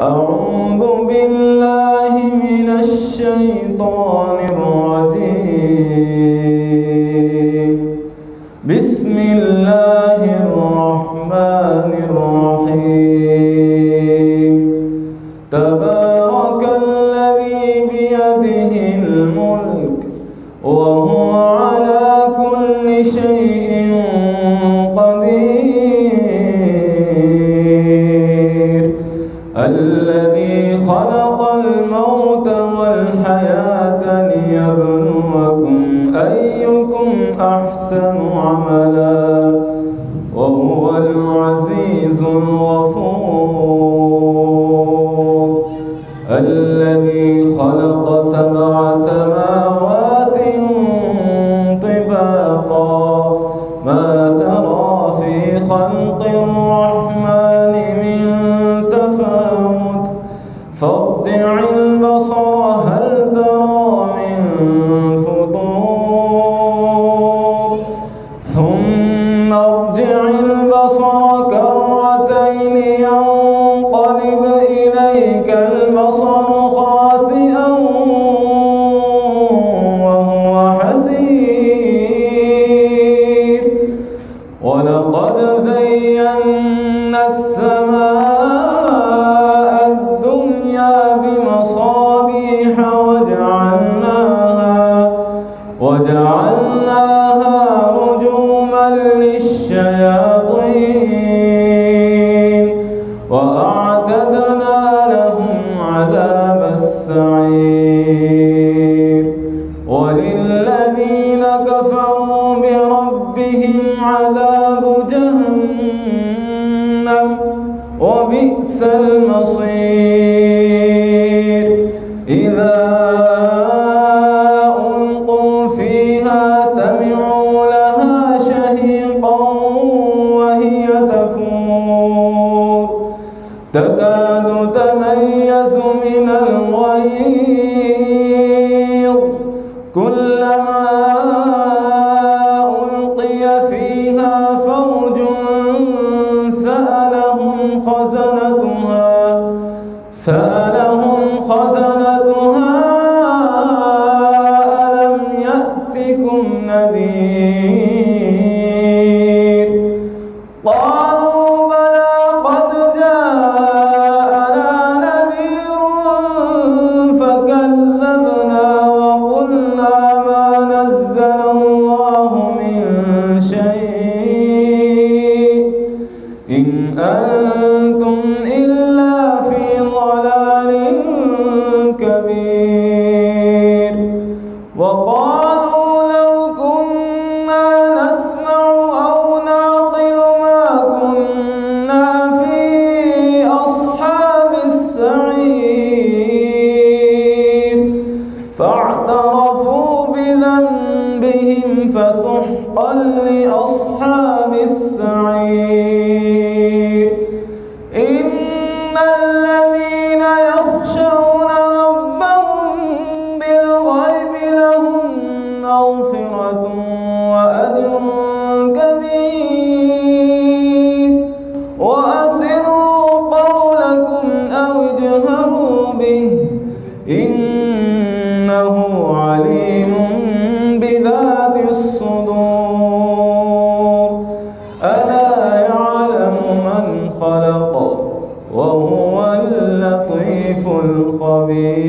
أعوذ بالله من الشيطان الرجيم. بسم الله الرحمن الرحيم. تبارك الذي بيده الملك وهو على كل شيء قدير. الذي خلق الموت والحياة ليبلوكم أيكم أحسن عملا وهو العزيز الغفور. الذي خلق 7 سماوات طباقا ما ترى في خلق الرحمن من تفاوت فارجع البصر هل ترى من فطور ثم ارجع البصر كرتين ينقلب إليك البصر خاسئا وهو حسير. ولقد زينا السماء الدنيا بمصابيح وجعلناها رجوما للشياطين وأعتدنا لهم عذاب السعير. وللذين كفروا بربهم عذاب جهنم وبئس المصير. إذا ألقوا فيها سمعوا لها شهيقا وهي تفور تكاد تميز من الغيظ كلما ألقي فيها فوج سألهم خزنتها ألم يأتكم نذير؟ قالوا بلى قد جاءنا نذير فكذبنا وقلنا ما نزل الله من شيء إن أنتم إلا في ضلال كبير. وقالوا لو كنا نسمع أو نعقل ما كنا في أصحاب السعير فاعترفوا بذنبهم فسحقا لأصحاب السعير. إن الذين يخشون ربهم بالغيب لهم مغفرة وأجر كبير. وأسروا قولكم أو اجهروا به إنه عليم بذات الصدور. ألا يعلم من خلق وهو اللطيف الخبير.